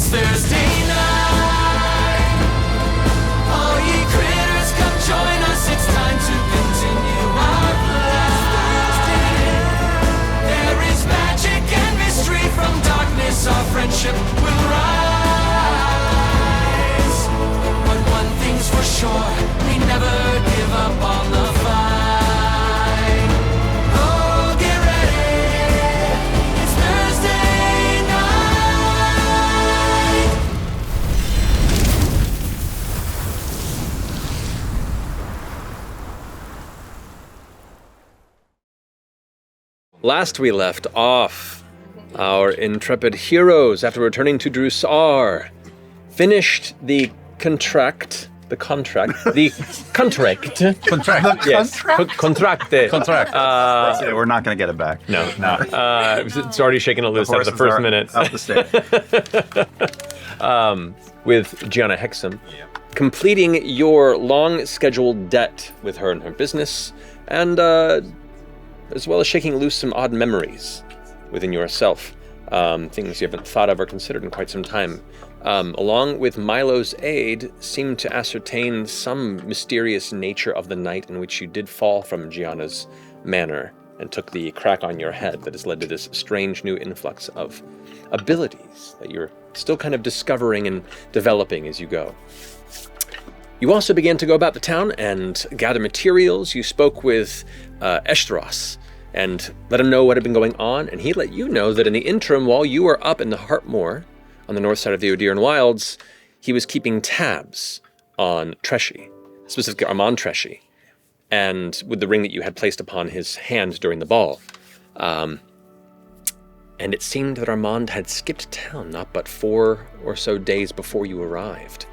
It's Thursday night. All ye critters, come join us. It's time to continue our plan. There is magic and mystery from darkness. Our friendship will rise. But one thing's for sure, we never give up on the fight. Oh, get ready. It's Thursday night. Last we left off, our intrepid heroes, after returning to Jrusar, finished the contract. Yes, contracte. We're not going to get it back. No. It's already shaken it loose after the first minute. Up the stage. With Gianna Hexam, completing your long-scheduled debt with her and her business, and as well as shaking loose some odd memories within yourself, things you haven't thought of or considered in quite some time. Along with Milo's aid, seemed to ascertain some mysterious nature of the night in which you did fall from Gianna's manor and took the crack on your head that has led to this strange new influx of abilities that you're still kind of discovering and developing as you go. You also began to go about the town and gather materials. You spoke with Estros and let him know what had been going on, and he let you know that in the interim, while you were up in the Heartmoor, on the north side of the Odiran Wilds, he was keeping tabs on Treshy, specifically Armand Treshy, and with the ring that you had placed upon his hand during the ball. And it seemed that Armand had skipped town not but 4 or so days before you arrived.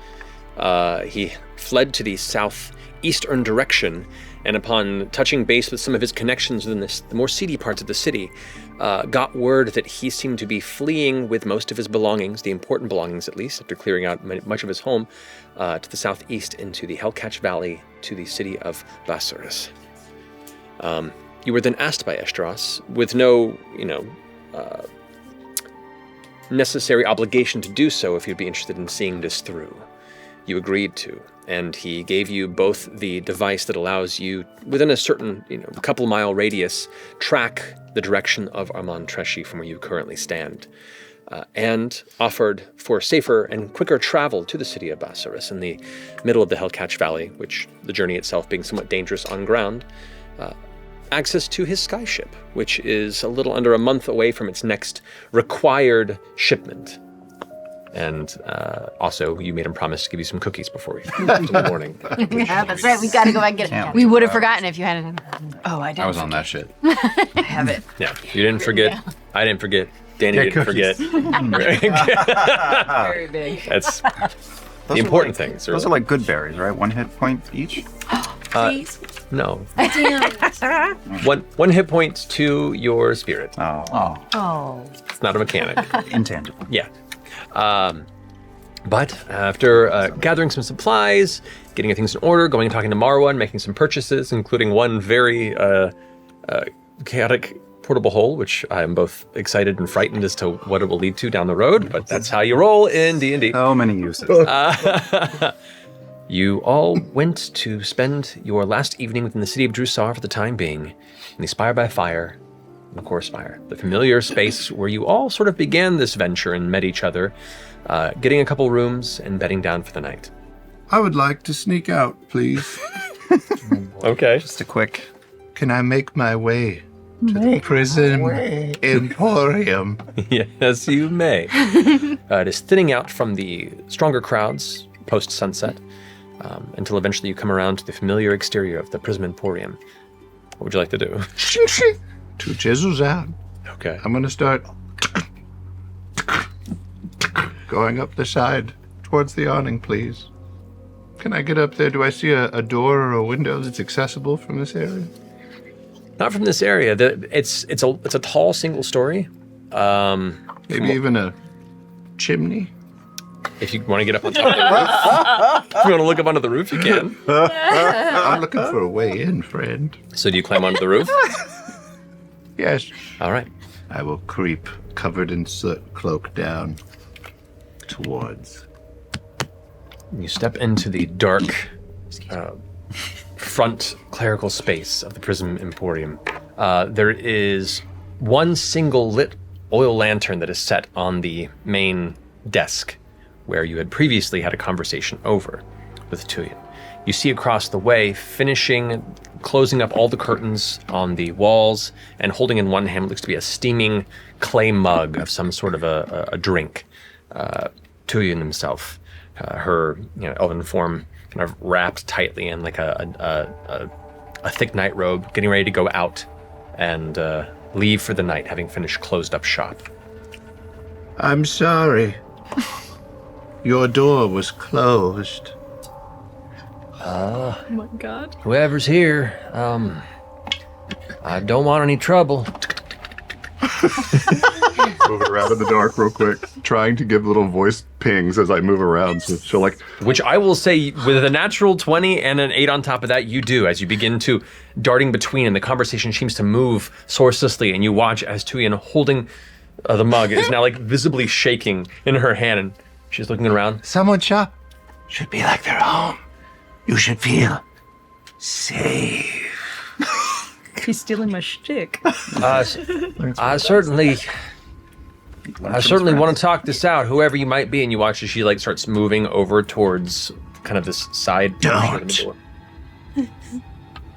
He fled to the southeastern direction, and upon touching base with some of his connections within the more seedy parts of the city, got word that he seemed to be fleeing with most of his belongings, the important belongings at least, after clearing out much of his home, to the southeast into the Hellcatch Valley to the city of Bassaris. You were then asked by Estros, with no, necessary obligation to do so if you'd be interested in seeing this through. You agreed to, and he gave you both the device that allows you, within a certain, couple mile radius, track the direction of Armand Treshy from where you currently stand, and offered for safer and quicker travel to the city of Bassaris in the middle of the Hellcatch Valley, which the journey itself being somewhat dangerous on ground, access to his skyship, which is a little under a month away from its next required shipment. And also, you made him promise to give you some cookies before we in the morning. Yeah, that's right. We got to go back and get it. We would have forgotten if you hadn't. Oh, I didn't. I was on that shit. I have it. Yeah, you didn't forget. Yeah. I didn't forget. Danny didn't forget. Very big. That's the important things. Those are like good berries, right? 1 hit point each? Please? No. One hit point to your spirit. Oh. It's not a mechanic. Intangible. Yeah. But after gathering some supplies, getting things in order, going and talking to Marwan, making some purchases, including one very chaotic portable hole, which I am both excited and frightened as to what it will lead to down the road, but that's how you roll in D&D. So many uses. You all went to spend your last evening within the city of Jrusar for the time being, in the Spire by Fire, the Core Spire, the familiar space where you all sort of began this venture and met each other, getting a couple rooms and bedding down for the night. I would like to sneak out, please. Okay. Just a quick... Can I make my way to the prison emporium? Yes, you may. It is thinning out from the stronger crowds post-sunset, until eventually you come around to the familiar exterior of the prison emporium. What would you like to do? To Jrusar. Okay. I'm going to start going up the side towards the awning, please. Can I get up there? Do I see a door or a window that's accessible from this area? Not from this area. It's a tall single story. Maybe even a chimney? If you want to get up on top of the roof. If you want to look up onto the roof, you can. I'm looking for a way in, friend. So do you climb onto the roof? Yes. All right. I will creep, covered in soot, cloak down towards? You step into the dark front clerical space of the Prism Emporium. There is one single lit oil lantern that is set on the main desk where you had previously had a conversation over with Tuyen. You see across the way, closing up all the curtains on the walls, and holding in one hand what looks to be a steaming clay mug of some sort of a drink. Tuyen himself, her elven form kind of wrapped tightly in like a thick night robe, getting ready to go out and leave for the night, having finished closed up shop. I'm sorry. Your door was closed. Oh my god. Whoever's here, I don't want any trouble. Moving around in the dark real quick, trying to give little voice pings as I move around. So she'll like... Which I will say, with a natural 20 and an 8 on top of that, you do, as you begin to darting between, and the conversation seems to move sourcelessly, and you watch as Tuyen, holding the mug, is now like visibly shaking in her hand, and she's looking around. Someone shop should be like their home. You should feel safe. He's stealing my shtick. I certainly want to talk this out, whoever you might be. And you watch as she like starts moving over towards kind of this side portion of the door.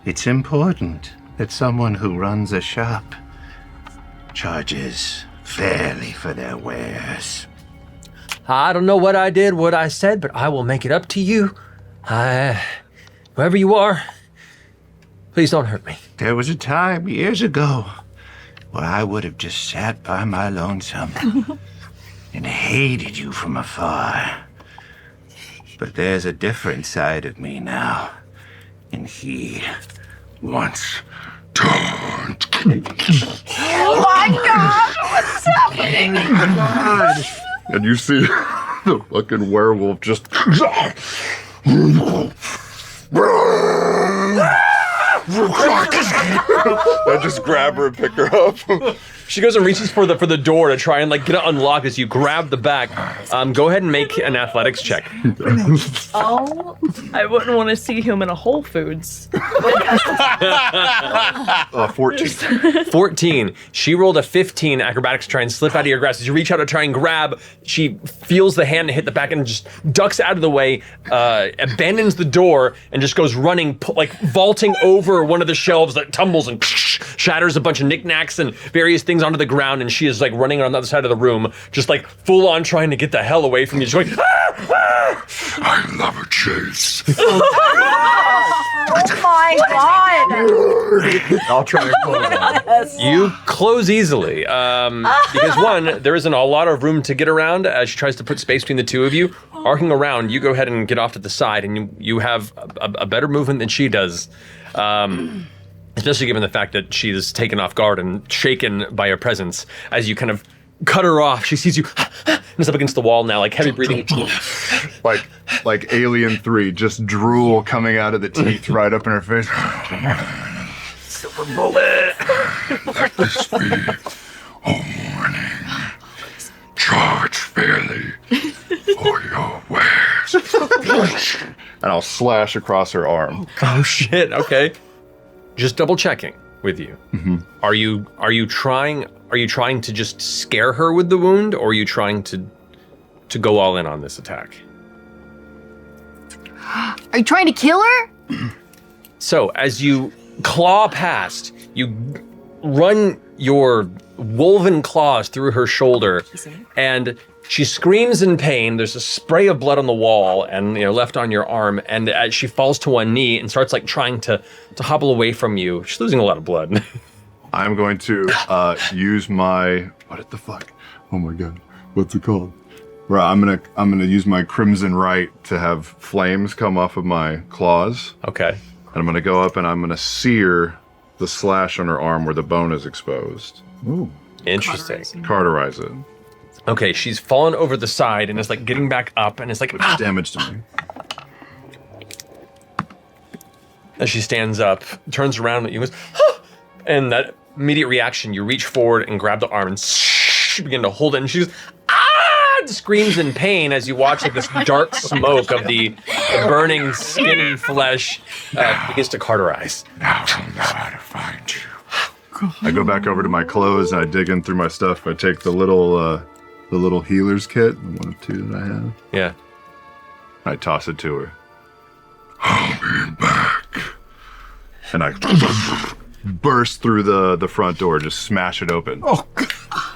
It's important that someone who runs a shop charges fairly for their wares. I don't know what I did, what I said, but I will make it up to you. Whoever you are, please don't hurt me. There was a time years ago where I would have just sat by my lonesome and hated you from afar. But there's a different side of me now, and he wants to... Oh my god! What's happening? And you see the fucking werewolf just... I just grab her and pick her up. She goes and reaches for the door to try and like get it unlocked as you grab the back. Go ahead and make an athletics check. Oh, I wouldn't want to see him in a Whole Foods. 14. 14. She rolled a 15 acrobatics to try and slip out of your grasp. As you reach out to try and grab, she feels the hand hit the back and just ducks out of the way, abandons the door, and just goes running, like vaulting over one of the shelves that tumbles and shatters a bunch of knickknacks and various things onto the ground, and she is like running on the other side of the room, just like full on trying to get the hell away from you. She's going, I love a chase. Oh my god! I'll try and close it. You close easily, because one, there isn't a lot of room to get around as she tries to put space between the two of you. Arcing around, you go ahead and get off to the side, and you have a better movement than she does. Especially given the fact that she is taken off guard and shaken by your presence. As you kind of cut her off, she sees you and is up against the wall now, like heavy breathing. Like Alien 3, just drool coming out of the teeth right up in her face. Silver bullet! Let this be a warning. Charge fairly for your wares. And I'll slash across her arm. Oh shit, okay. Just double checking with you. Mm-hmm. Are you trying to just scare her with the wound, or are you trying to go all in on this attack? Are you trying to kill her? So as you claw past, you run your woven claws through her shoulder, and she screams in pain. There's a spray of blood on the wall and left on your arm, and as she falls to one knee and starts like trying to hobble away from you, she's losing a lot of blood. I'm going to use my... What the fuck? Oh my god. What's it called? Right, I'm gonna use my Crimson Right to have flames come off of my claws. Okay. And I'm gonna go up and I'm gonna sear the slash on her arm where the bone is exposed. Ooh. Interesting. Cauterize it. Okay, she's fallen over the side and is like getting back up and is like, It's damage to me. As she stands up, turns around at you and goes, and that immediate reaction, you reach forward and grab the arm and begin to hold it, and she goes, just screams in pain as you watch like this dark smoke of the burning skin and flesh begins to cauterize. Now I know how to find you. I go back over to my clothes and I dig in through my stuff. I take the little healer's kit, one of two that I have. Yeah. I toss it to her. I'll be back. And I burst through the front door, just smash it open. Oh,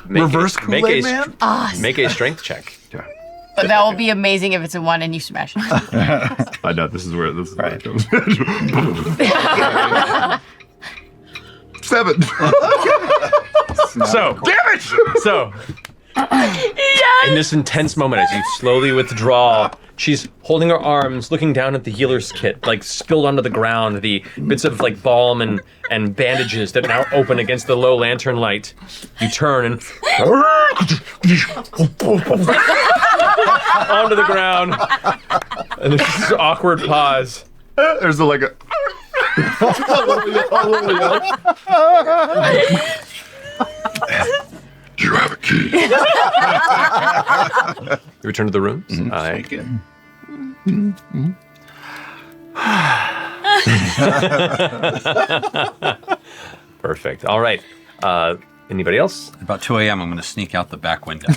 reverse Kool-Aid Man? Make a strength check. Yeah. But that will be amazing if it's a 1 and you smash it. I know, this is where it comes. 7. So, damn it! So, in this intense moment, as you slowly withdraw, she's holding her arms, looking down at the healer's kit, like spilled onto the ground, the bits of like balm and bandages that now open against the low lantern light. You turn and onto the ground, and there's this awkward pause. There's like a. You have a key. You return to the room. Take it. Perfect. All right. Anybody else? About 2 a.m., I'm going to sneak out the back window.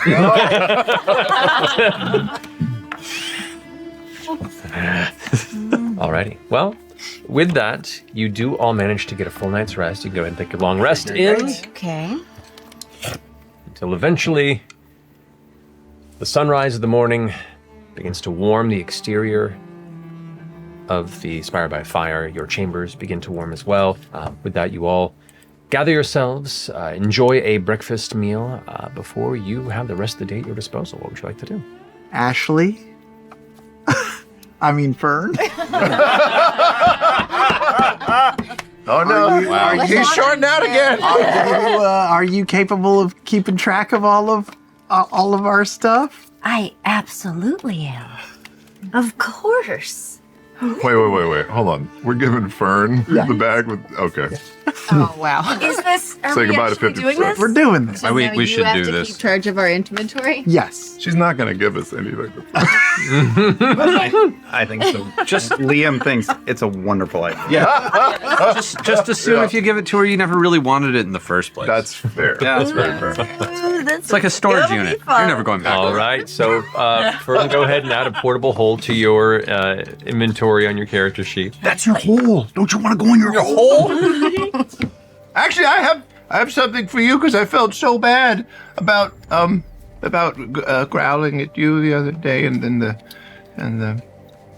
Alrighty. Well, with that, you do all manage to get a full night's rest. You can go ahead and take your long rest in Okay. until eventually the sunrise of the morning begins to warm the exterior of the Spire by Fire. Your chambers begin to warm as well. With that, you all gather yourselves, enjoy a breakfast meal before you have the rest of the day at your disposal. What would you like to do? Ashley? I mean, Fern? Oh no! He's shorting out again. Are you capable of keeping track of all of our stuff? I absolutely am. Of course. Wait. Hold on. We're giving Fern the bag with. Okay. Oh, wow. Is this? Are Say we goodbye to actually 50%. doing this? We're doing this. we should do this. Keep charge of our inventory? Yes. She's not going to give us anything. I think so. Just Liam thinks it's a wonderful idea. Yeah. just assume if you give it to her, you never really wanted it in the first place. That's fair. Yeah. That's very fair. It's like a storage unit. You're never going back. All right, so Fern, go ahead and add a portable hole to your inventory on your character sheet. That's your hole. Don't you want to go in your hole? Actually, I have something for you because I felt so bad about growling at you the other day, and the.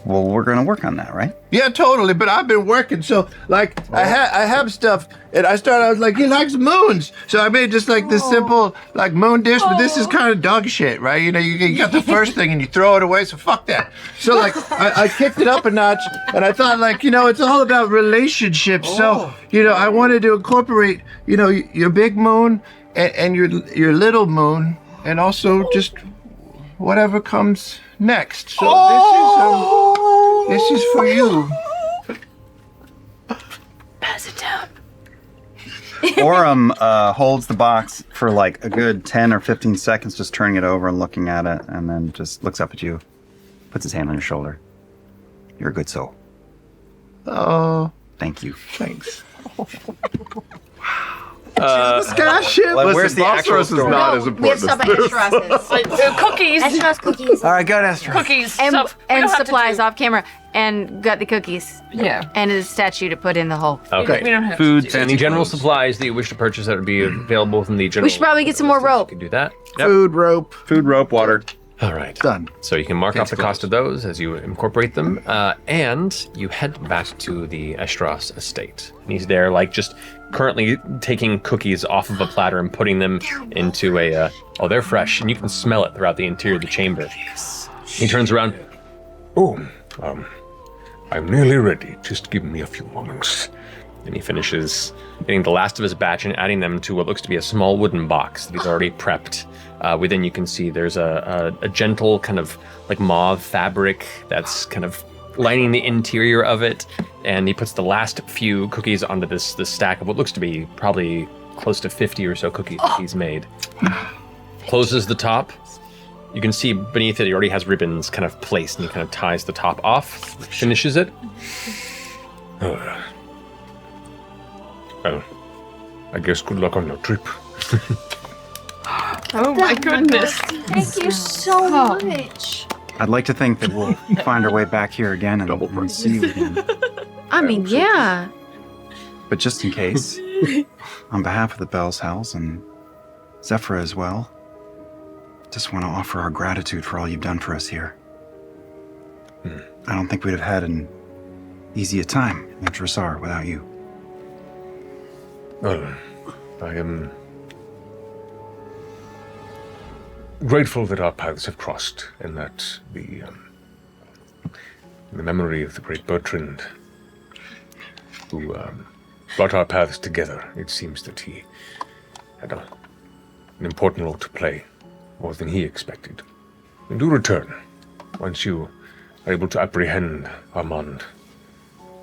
Well, we're going to work on that, right? Yeah, totally. But I've been working, so like I have stuff, and I was like, he likes moons, so I made just like this simple like moon dish. But this is kind of dog shit, right? You know, you got the first thing and you throw it away, so fuck that. So like I kicked it up a notch, and I thought like it's all about relationships. So I wanted to incorporate your big moon and your little moon, and also just whatever comes next. So this is for you. Pass it down. Orem holds the box for like a good 10 or 15 seconds, just turning it over and looking at it, and then just looks up at you, puts his hand on your shoulder. You're a good soul. Oh, Thank you. thanks. Skyship. Where's the actual is not as We have important stuff as at this. Estras's. Cookies. Estros cookies. All right, go to Esther. Cookies. And, stuff. We and don't have to supplies do- off camera. And got the cookies. Yeah. And a statue to put in the hole. Okay. We don't have Food, to do Any general supplies that you wish to purchase that would be available within the general. We should probably get some more rope. You can do that. Food, rope. Food, rope, water. All right. Done. So you can mark off Fancy the cost of those as you incorporate them, and you head back to the Estros estate. And he's there, like, just currently taking cookies off of a platter and putting them into a. Oh, they're fresh, and you can smell it throughout the interior of the chamber. He turns around. Oh, I'm nearly ready. Just give me a few moments. And he finishes getting the last of his batch and adding them to what looks to be a small wooden box that he's already prepped. Within you can see there's a gentle kind of like mauve fabric that's kind of lining the interior of it. And he puts the last few cookies onto this stack of what looks to be probably close to 50 or so cookies he's made. Closes the top You can see beneath it, he already has ribbons kind of placed, and he kind of ties the top off, finishes it. Well, I guess good luck on your trip. Oh my goodness. Thank you so much. I'd like to think that we'll find our way back here again and see you again. I mean, yeah. But just in case, on behalf of the Bell's House and Zephyra as well, just want to offer our gratitude for all you've done for us here. I don't think we'd have had an easy a time at Jrusar without you. Well, I am grateful that our paths have crossed and that the memory of the great Bertrand who brought our paths together, it seems that he had an important role to play, more than he expected. And do return once you are able to apprehend Armand.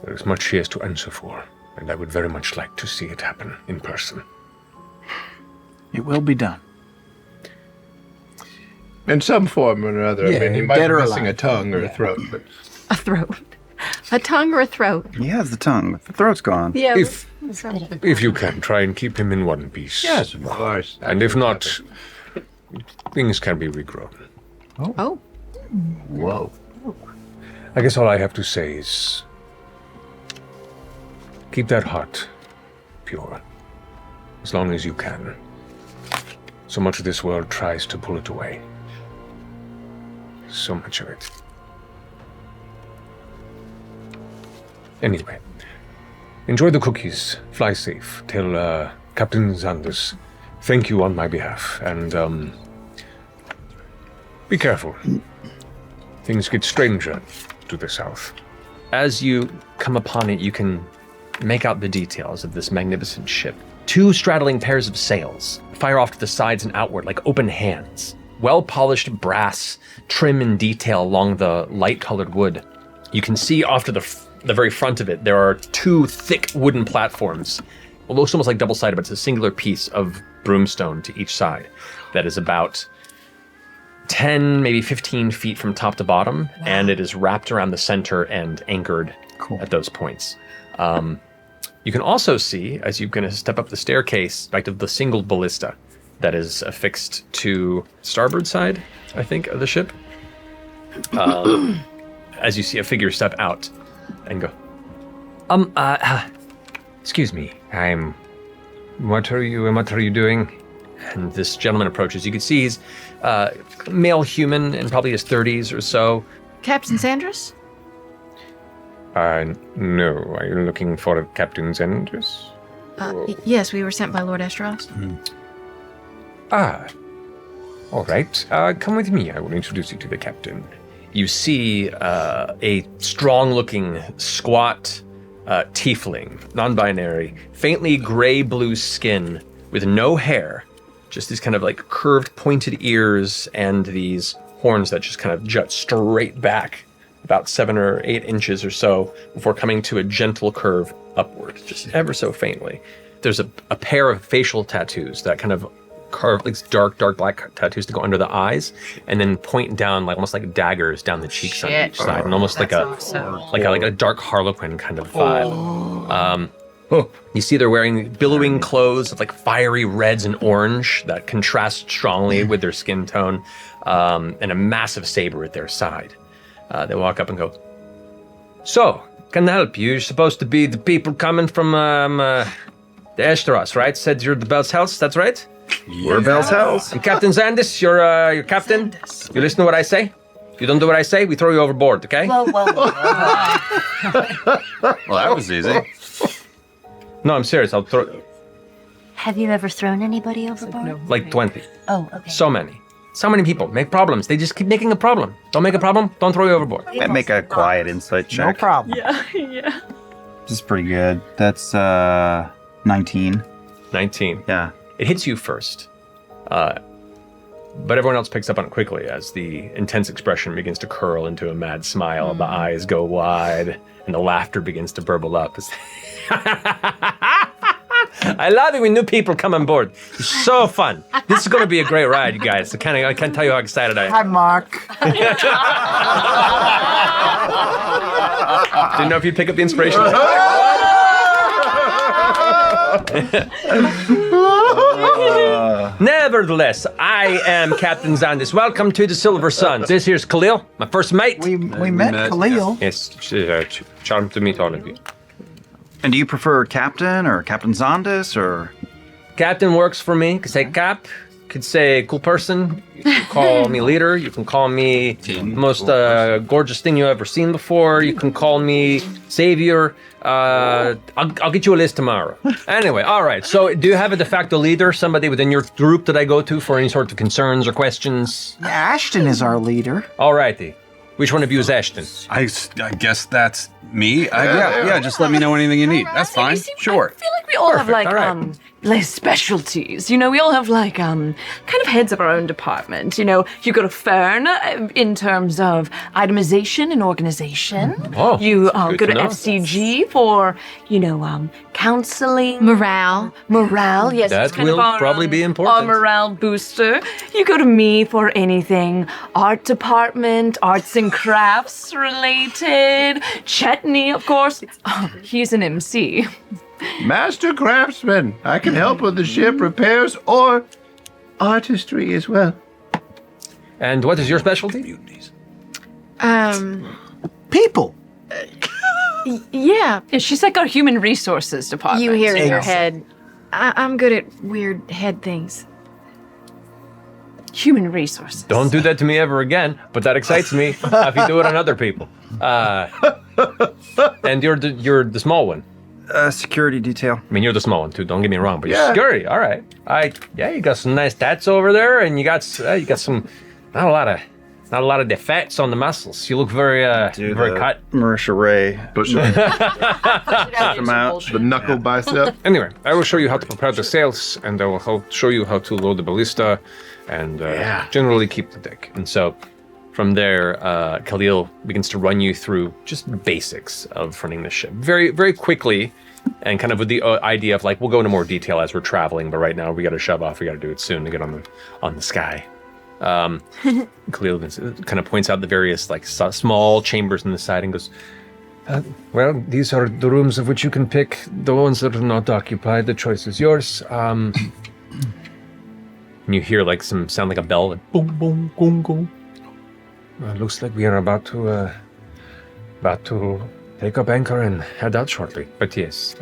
There is much he has to answer for, and I would very much like to see it happen in person. It will be done. In some form or another. Yeah, I mean, he might dead be or missing alive. a tongue or a throat, but A throat. A tongue or a throat? He has the tongue, but the throat's gone. Yeah. If you can, try and keep him in one piece. yes, of course. And if not, things can be regrown. Oh. Whoa. I guess all I have to say is keep that heart pure as long as you can. So much of this world tries to pull it away. So much of it. Anyway, enjoy the cookies. Fly safe. Tell Captain Xandis thank you on my behalf. And be careful. Things get stranger to the south. As you come upon it, you can make out the details of this magnificent ship. 2 straddling pairs of sails fire off to the sides and outward like open hands. Well-polished brass trim and detail along the light-colored wood. You can see off to the very front of it, there are 2 thick wooden platforms. Well, looks almost like double-sided, but it's a singular piece of broomstone to each side that is about 10, maybe 15 feet from top to bottom, and it is wrapped around the center and anchored at those points. You can also see, as you're going to step up the staircase, back to the single ballista that is affixed to starboard side, I think, of the ship. As you see a figure step out and go, excuse me, what are you doing? And this gentleman approaches. You can see he's male human in probably his 30s or so. Captain Xandis? No. Are you looking for Captain Xandis? Yes, we were sent by Lord Estros. All right. Come with me. I will introduce you to the captain. You see a strong-looking, squat tiefling, non-binary, faintly gray-blue skin with no hair, just these kind of like curved, pointed ears and these horns that just kind of jut straight back about 7 or 8 inches or so before coming to a gentle curve upward, just ever so faintly. There's a pair of facial tattoos that kind of carve like dark black tattoos to go under the eyes, and then point down like almost like daggers down the cheeks on each side, and almost like a dark Harlequin kind of vibe. You see they're wearing billowing clothes of like fiery reds and orange that contrast strongly with their skin tone, and a massive saber at their side. They walk up and go, "So, can I help you? You're supposed to be the people coming from the Estros, right? Said you're the Bell's House, that's right? We're Bell's House. I'm Captain Xandis, you're captain. You listen to what I say? If you don't do what I say, we throw you overboard, okay?" Whoa. Well, that was easy. No, I'm serious, I'll throw Have you ever thrown anybody overboard? like 20. Oh, okay. So many people make problems. They just keep making a problem. Don't make a problem, don't throw you overboard. Make a quiet insight check. No problem. Yeah. This is pretty good. That's 19. 19. Yeah. It hits you first. But everyone else picks up on it quickly as the intense expression begins to curl into a mad smile. The eyes go wide, and the laughter begins to burble up. I love it when new people come on board. It's so fun. This is going to be a great ride, you guys. I can't tell you how excited I am. Hi, Mark. Didn't know if you'd pick up the inspiration. Nevertheless, I am Captain Xandis. Welcome to the Silver Suns. This here's Kamille, my first mate. We met Kamille. Yes, charmed to meet all of you. And do you prefer Captain or Captain Xandis or? Captain works for me. Could say Cap. Could say cool person. You can call me leader. You can call me most gorgeous thing you ever seen before. You can call me savior. I'll get you a list tomorrow. Anyway, all right. So do you have a de facto leader, somebody within your group that I go to for any sort of concerns or questions? Ashton is our leader. All righty. Which one of you is Ashton? I guess that's me. Yeah, just let me know anything you need. That's fine. Sure. I feel like we all have like all right. like specialties. You know, we all have like kind of heads of our own department. You know, you go to Fern in terms of itemization and organization. Oh, you that's go good to to know. FCG for counseling, Morale. Yes, That it's kind will of our, probably be important. Our morale booster. You go to me for anything art department, arts and crafts related. Chetney, of course. Oh, he's an MC. Master craftsman. I can help with the ship repairs or artistry as well. And what is your specialty? People. Yeah. Yeah, she's like our human resources department. You hear in your head. I'm good at weird head things. Human resources. Don't do that to me ever again, but that excites me if you do it on other people. And you're the small one. Security detail. I mean, you're the small one too. Don't get me wrong, but you're scary. All right. You got some nice tats over there, and you got some not a lot of defects on the muscles. You look very very cut. Marisha Ray. Push Them out. the knuckle bicep. Anyway, I will show you how to prepare the sails, and I will show you how to load the ballista, and generally keep the deck. And so, from there, Kamille begins to run you through just basics of running the ship very very quickly, and kind of with the idea of like we'll go into more detail as we're traveling, but right now we got to shove off. We got to do it soon to get on the sky. Kamille kind of points out the various like small chambers in the side and goes, Well, these are the rooms of which you can pick. The ones that are not occupied, the choice is yours. and you hear like some sound like a bell, like boom boom boom boom. Looks like we are about to take up anchor and head out shortly. But yes,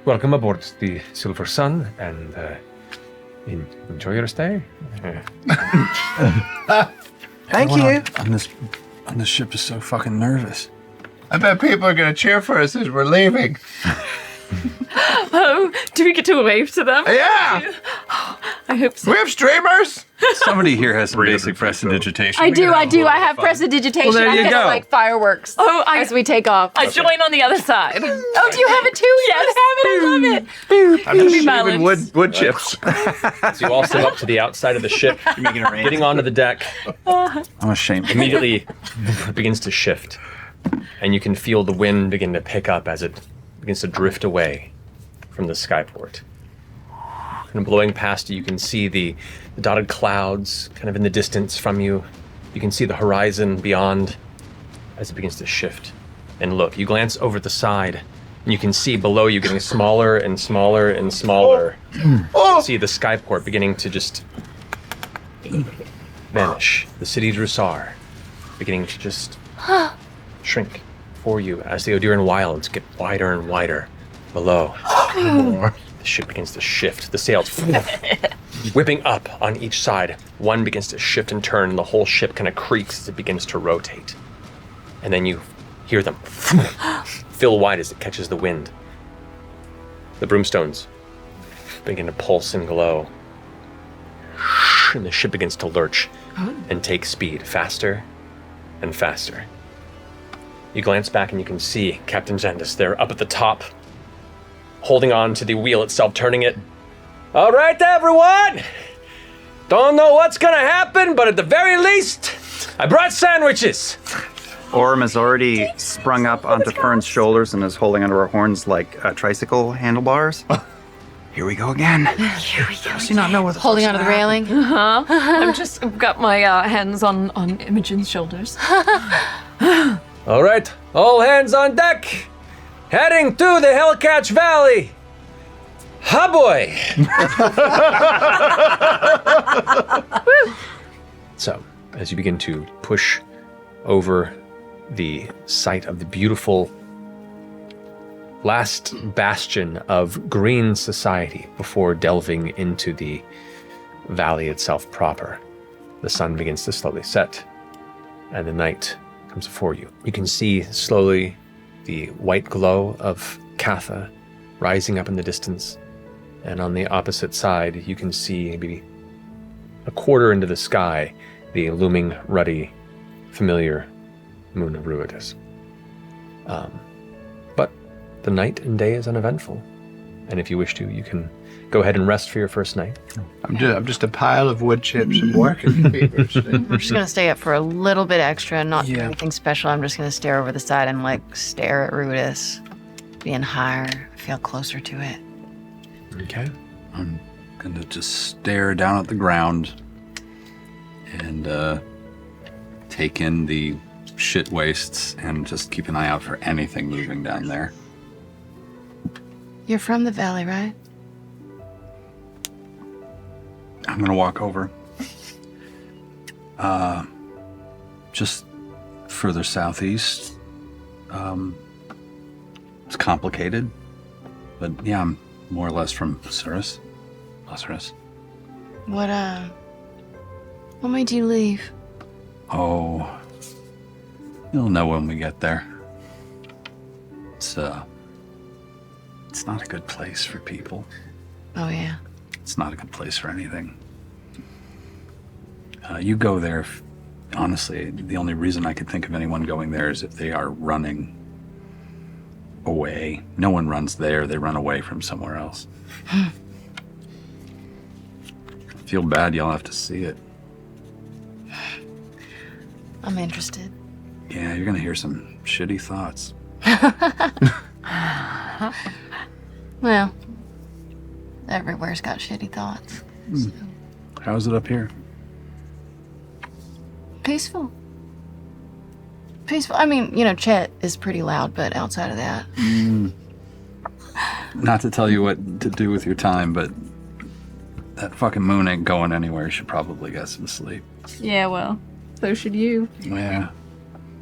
welcome aboard the Silver Sun, and enjoy your stay. Thank you. On this ship is so fucking nervous. I bet people are gonna cheer for us as we're leaving. Oh, do we get to wave to them? Yeah! I hope so. We have streamers! Somebody here has some basic prestidigitation. I do. I have prestidigitation. Well, there I'm you gonna go. like fireworks as we take off. I join on the other side. Oh, do you have it too? Yes. I love it. I'm just Be shaving balanced. wood chips. So you all step up to the outside of the ship, getting onto the deck. I'm ashamed. Immediately it begins to shift, and you can feel the wind begin to pick up as it begins to drift away from the skyport. And blowing past you can see the dotted clouds kind of in the distance from you. You can see the horizon beyond as it begins to shift. And look, you glance over the side, and you can see below you getting smaller and smaller and smaller. You can see the skyport beginning to just vanish. The city of Jrusar beginning to just shrink for you as the Odiran wilds get wider and wider below. The ship begins to shift. The sails whipping up on each side. One begins to shift and turn, and the whole ship kind of creaks as it begins to rotate. And then you hear them fill wide as it catches the wind. The broomstones begin to pulse and glow. And the ship begins to lurch and take speed faster and faster. You glance back and you can see Captain Xandis there up at the top, holding on to the wheel itself, turning it. All right, everyone! Don't know what's gonna happen, but at the very least, I brought sandwiches. Orm has already sprung up onto Fern's shoulders and is holding onto her horns like tricycle handlebars. Here we go again. Does she not know what's Holding onto the railing. I've got my hands on Imogen's shoulders. All right, all hands on deck. Heading to the Hellcatch Valley. Ha boy. So, as you begin to push over the site of the beautiful last bastion of green society before delving into the valley itself proper, the sun begins to slowly set, and the night comes before you. You can see slowly the white glow of Katha rising up in the distance, and on the opposite side, you can see maybe a quarter into the sky, the looming, ruddy, familiar moon of Ruidus. But the night and day is uneventful, and if you wish to, you can go ahead and rest for your first night. I'm just a pile of wood chips and working papers. I'm just gonna stay up for a little bit extra, not do anything special. I'm just gonna stare over the side and stare at Ruidus, being higher, feel closer to it. Okay. I'm gonna just stare down at the ground and take in the shit wastes and just keep an eye out for anything moving down there. You're from the valley, right? I'm gonna walk over. Just further southeast. It's complicated, but yeah, I'm more or less from Lazarus. What made you leave? Oh, you'll know when we get there. It's not a good place for people. Oh, yeah. It's not a good place for anything. You go there, honestly, the only reason I could think of anyone going there is if they are running away. No one runs there, they run away from somewhere else. I feel bad, you'll have to see it. I'm interested. Yeah, you're gonna hear some shitty thoughts. Well, everywhere's got shitty thoughts. So. How's it up here? Peaceful. I mean, Chet is pretty loud, but outside of that. Not to tell you what to do with your time, but that fucking moon ain't going anywhere. You should probably get some sleep. Yeah, well, so should you. Yeah.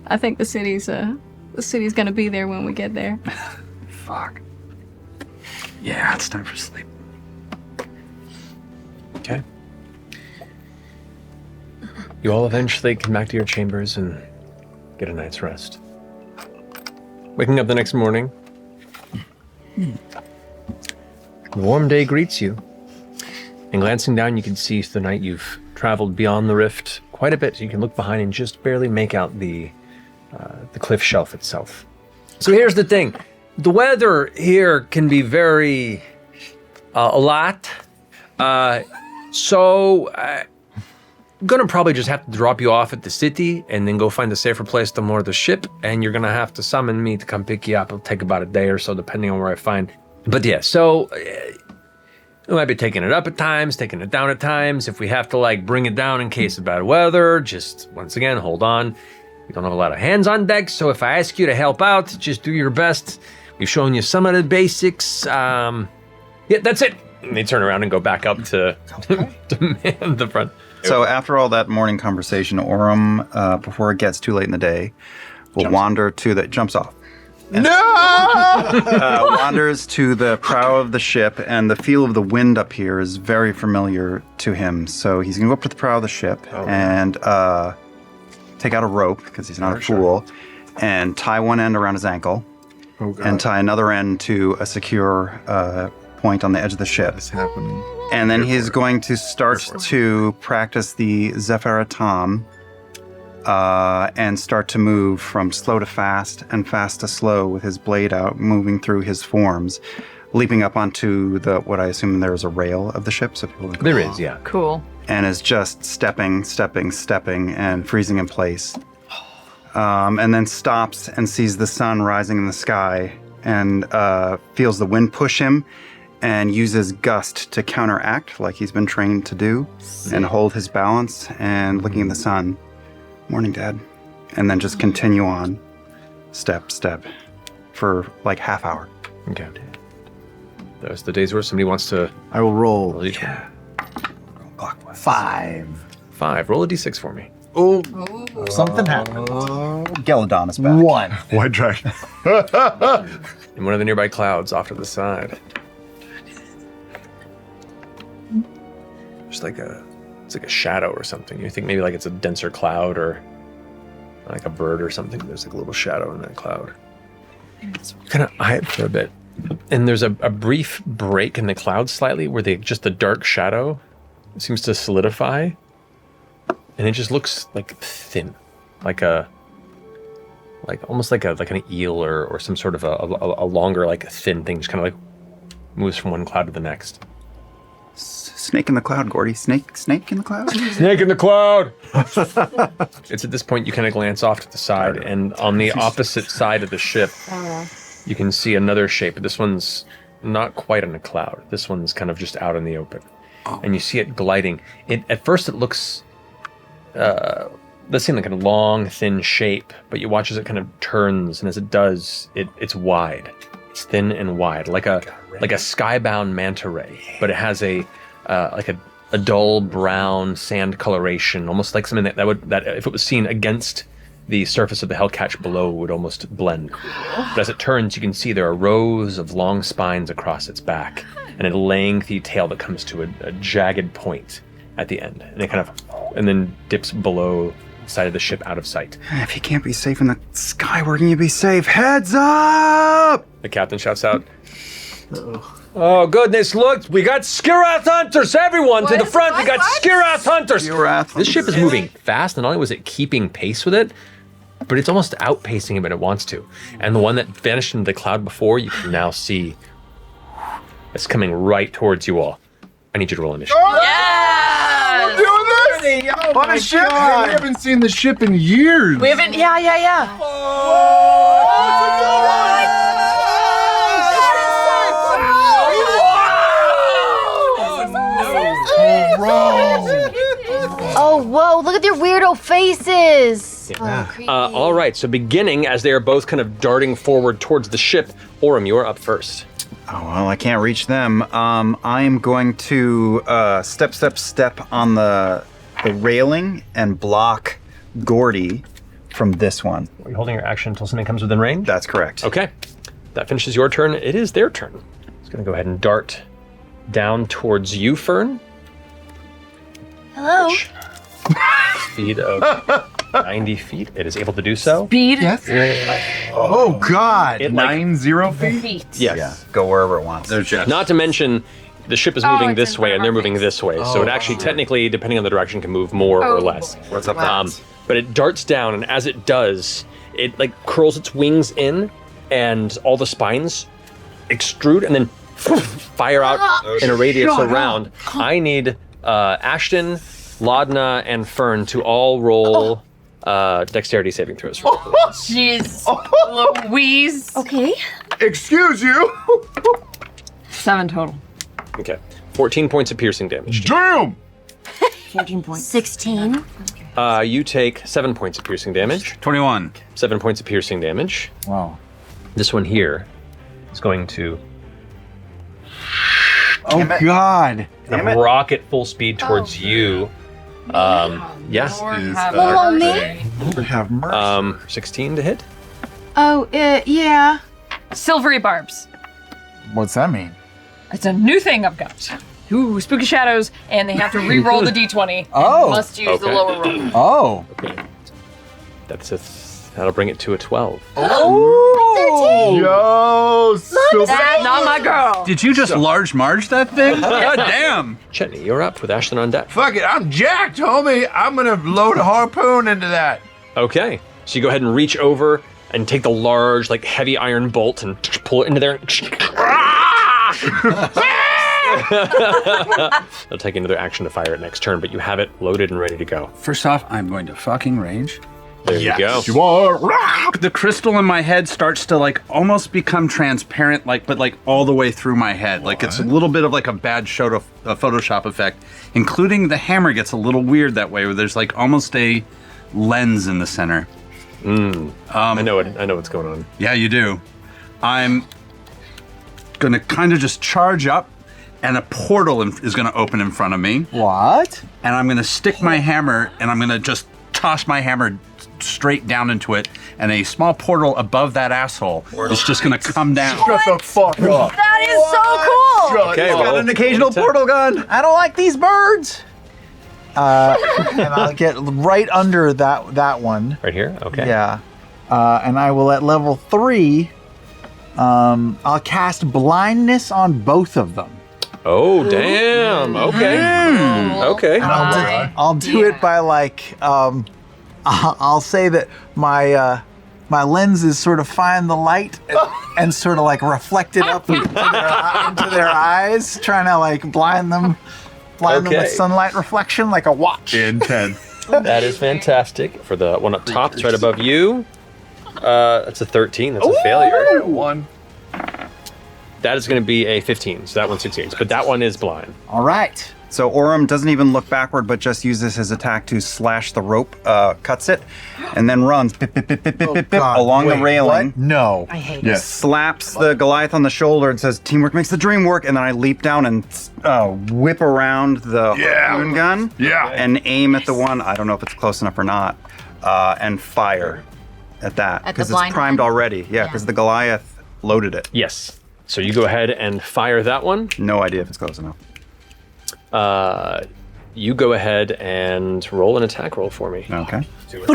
I think the city's gonna be there when we get there. Fuck. Yeah, it's time for sleep. Okay. You all eventually come back to your chambers and get a night's rest. Waking up the next morning, the warm day greets you. And glancing down, you can see through the night you've traveled beyond the rift quite a bit. So you can look behind and just barely make out the cliff shelf itself. So here's the thing. The weather here can be very, a lot. So I'm gonna probably just have to drop you off at the city and then go find a safer place to moor the ship. And you're gonna have to summon me to come pick you up. It'll take about a day or so, depending on where I find. But yeah, so we might be taking it up at times, taking it down at times. If we have to bring it down in case of bad weather, just once again, hold on. We don't have a lot of hands on deck, so if I ask you to help out, just do your best. We've shown you some of the basics. Yeah, that's it. And they turn around and go back up to man the front. So after all that morning conversation, Orm, before it gets too late in the day, will wander to the... Jumps off. Wanders to the prow of the ship, and the feel of the wind up here is very familiar to him. So he's going to go up to the prow of the ship and take out a rope, because he's not a fool, and tie one end around his ankle, and tie another end to a secure point on the edge of the ship. What's happening? And then he's going to start to practice the Zephiratom, and start to move from slow to fast and fast to slow with his blade out, moving through his forms, leaping up onto what I assume there is a rail of the ship. So people there is, yeah. Cool. And is just stepping, and freezing in place. and then stops and sees the sun rising in the sky and feels the wind push him and uses gust to counteract like he's been trained to do and hold his balance and looking at the sun. Morning, Dad. And then just continue on step for like half hour. Okay. There's the days where somebody wants to... I will roll. Yeah. 5. 5. Roll a d6 for me. Oh, something happened. Geladon is back. 1. White dragon. In one of the nearby clouds off to the side. It's like a shadow or something. You think maybe like it's a denser cloud or like a bird or something. There's like a little shadow in that cloud. You kind of eye it for a bit. And there's a brief break in the cloud slightly where just the dark shadow seems to solidify. And it just looks like thin. Almost like an eel or some sort of a longer, like thin thing, just kind of like moves from one cloud to the next. Snake in the cloud, Gordy. Snake in the cloud? Snake in the cloud! It's at this point you kind of glance off to the side, and on the opposite side of the ship, you can see another shape. This one's not quite in a cloud. This one's kind of just out in the open. And you see it gliding. At first it looks... This seems like a long, thin shape, but you watch as it kind of turns, and as it does, it's wide. It's thin and wide, like a skybound manta ray, but it has a dull brown sand coloration, almost like something that if it was seen against the surface of the Hellcatch below would almost blend. But as it turns, you can see there are rows of long spines across its back, and a lengthy tail that comes to a jagged point at the end, and it and then dips below the side of the ship out of sight. If you can't be safe in the sky, where can you be safe? Heads up! The captain shouts out, "Oh goodness, look, we got Skirath hunters, everyone to the front, we got Skirath hunters!" This ship is moving fast, and not only was it keeping pace with it, but it's almost outpacing it when it wants to. And the one that vanished into the cloud before, you can now see it's coming right towards you all. I need you to roll initiative. We're doing this? On a ship? Hey, we haven't seen the ship in years. We haven't, yeah. Oh, whoa, look at their weirdo faces. Yeah. All right, so beginning as they are both kind of darting forward towards the ship, Orem, you're up first. Oh, well, I can't reach them. I am going to step on the railing and block Gordy from this one. Are you holding your action until something comes within range? That's correct. Okay, that finishes your turn. It is their turn. It's going to go ahead and dart down towards you, Fern. Hello. Speed of 90 feet. It is able to do so. Speed? Yes. Oh, God. 90 feet? Yes. Yeah, go wherever it wants. Not to mention, the ship is moving this way and they're moving this way. So it actually technically, depending on the direction, can move more or less. What's up, but it darts down, and as it does, it like curls its wings in, and all the spines extrude and then fire out in a radius around. I need Ashton, Laudna, and Fern to all roll dexterity saving throws. Jeez. Louise. Okay. Excuse you. 7 total. Okay. 14 points of piercing damage. Damn! 14 points. 16. You take 7 points of piercing damage. 21. 7 points of piercing damage. Wow. This one here is going to God. rocket full speed towards you. Yes. Hello, me? Have mercy. 16 to hit. Oh, yeah. Silvery barbs. What's that mean? It's a new thing I've got. Ooh, spooky shadows, and they have to re-roll the d20. Oh. Must use the lower roll. Oh. Okay. That'll bring it to a 12. Oh. Yo, That's not my girl. Did you just large marge that thing? God damn. Chetney, you're up with Ashton on deck. Fuck it, I'm jacked, homie. I'm gonna load a harpoon into that. Okay. So you go ahead and reach over and take the large, like, heavy iron bolt and pull it into there. They'll take another action to fire it next turn, but you have it loaded and ready to go. First off, I'm going to fucking rage. There you go. You are. The crystal in my head starts to like almost become transparent, but all the way through my head. Like it's a little bit of like a bad Photoshop effect, including the hammer gets a little weird that way, where there's like almost a lens in the center. I know what's going on. Yeah, you do. I'm gonna kind of just charge up, and a portal is gonna open in front of me. What? And I'm gonna stick my hammer, and I'm gonna just toss my hammer straight down into it, and a small portal above that asshole is just gonna come down. Shut the fuck up. That is so cool. Okay, Got an occasional portal gun. I don't like these birds. And I'll get right under that one. Right here? Okay. Yeah. And I will at level 3. I'll cast blindness on both of them. Oh, damn. Okay. Okay. And I'll do it by like I'll say that my lenses sort of find the light and sort of like reflect it up into their eyes, trying to like blind them with sunlight reflection like a watch. Intense. That is fantastic. For the one up top, it's right above you. That's a 13. That's a failure. 1. That is going to be a 15, so that one succeeds. But that one is blind. All right. So Orem doesn't even look backward, but just uses his attack to slash the rope, cuts it, and then runs along the railing. What? No. I hate Yes. Slaps the Goliath on the shoulder and says, "Teamwork makes the dream work." And then I leap down and whip around the harpoon gun. Yeah. And aim at the one. I don't know if it's close enough or not. And fire at that At the because it's blind primed one? already. Yeah, because the Goliath loaded it. Yes. So you go ahead and fire that one. No idea if it's close enough. You go ahead and roll an attack roll for me. Okay. 20,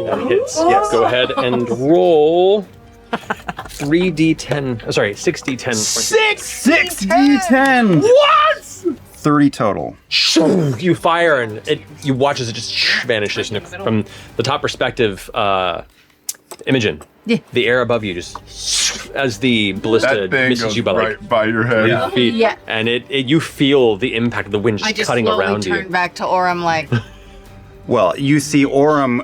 that hits. Yes. Go ahead and roll 3d10. Sorry, 6d10. 6d10. What? 30 total. You fire and you watch as it just vanishes. And from the top perspective, Imogen, the air above you just as the ballista That thing misses goes you by right by your head. your feet, Yeah. and you feel the impact of the wind I just just cutting slowly around turn you. back to Orem like, Well, you see Orem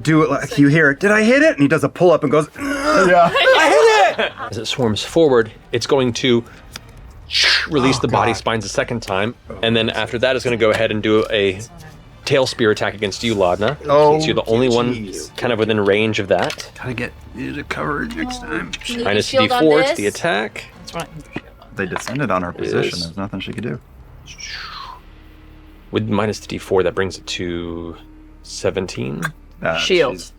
do it like you hear, "Did I hit it?" And he does a pull up and goes, Yeah. As it swarms forward, it's going to release the body spines a second time, and then after that, it's going to go ahead and do a tail spear attack against you, Laudna. Oh, so you're the only one kind of within range of that. Gotta get you to cover it next time. Minus shield on d4 to this? the attack. They descended on her position. is. There's nothing she could do. With minus the d4, that brings it to 17. Shield. she's-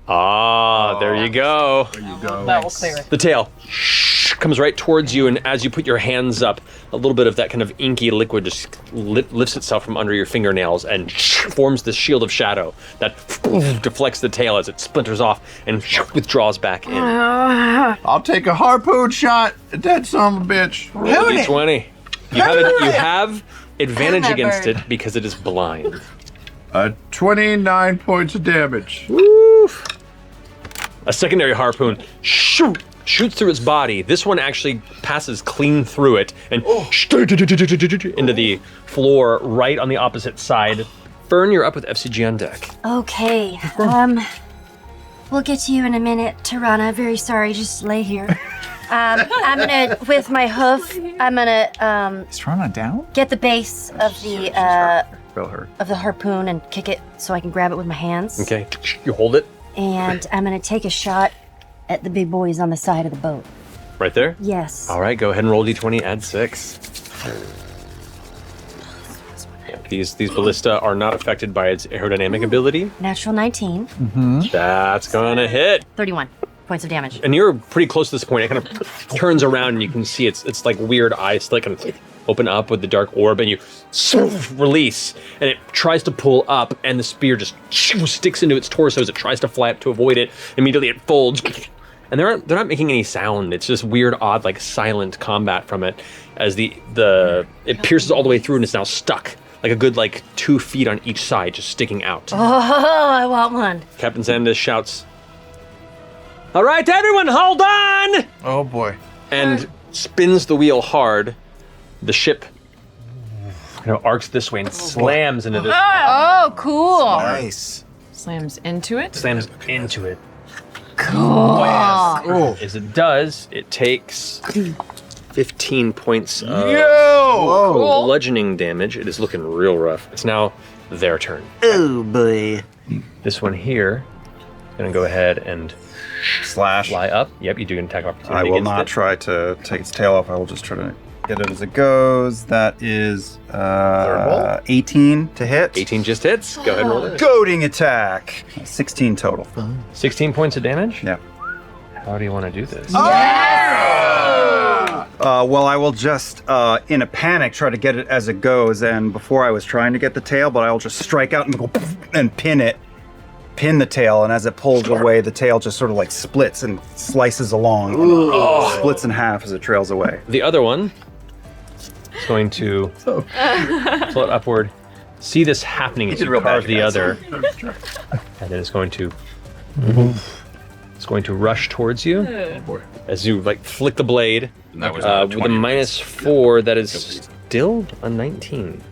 There you go. That will clear it. The tail comes right towards you, and as you put your hands up, a little bit of that kind of inky liquid just lifts itself from under your fingernails and forms this shield of shadow that deflects the tail as it splinters off and withdraws back in. I'll take a harpoon shot at that son of a bitch. Roll a d20. You have advantage against it because it is blind. 29 points of damage. A secondary harpoon shoots through its body. This one actually passes clean through it and into the floor right on the opposite side. Fern, you're up with FCG on deck. Okay. We'll get to you in a minute, Tirana. Very sorry. Just lay here. I'm gonna, with my hoof, I'm gonna Is Tirana down? get the base of the Feel her. harpoon and kick it so I can grab it with my hands. Okay, you hold it And I'm gonna take a shot at the big boys on the side of the boat. right there. Yes. All right, go ahead and roll d20, add 6. Yeah, these ballista are not affected by its aerodynamic ability. Natural 19. That's gonna hit. 31 points of damage. And you're pretty close to this point. It kind of turns around and you can see it's like weird eyes like kind of open up with the dark orb, and you release, and it tries to pull up, and the spear just sticks into its torso as it tries to fly up to avoid it. Immediately it folds, and they're not making any sound. It's just weird, odd, like silent combat from it as it pierces all the way through and it's now stuck. Like a good 2 feet on each side, just sticking out. Oh, I want one. Captain Xandis shouts, "All right, everyone, hold on!" Oh boy. And spins the wheel hard. The ship arcs this way and slams into this. oh, cool. Nice. Slams into it. Slams into it. Cool. As it does, it takes 15 points of bludgeoning damage. It is looking real rough. It's now their turn. Oh boy. This one here is going to go ahead and Slash. fly up. Yep, you do an attack opportunity. I will against not it. try to take its tail off. I will just try to get it as it goes. That is 18 to hit. 18 just hits. Go ahead and roll it. Goading attack. 16 total. 16 points of damage? Yeah. How do you want to do this? Well, I will just, in a panic, try to get it as it goes. And before I was trying to get the tail, but I will just strike out and go and pin the tail. And as it pulls away, the tail just sort of like splits and slices along. Splits in half as it trails away. The other one is going to float upward. See this happening as you carve the other. And then it's going to... It's going to rush towards you as you like flick the blade. That was with a -4, that is still a 19.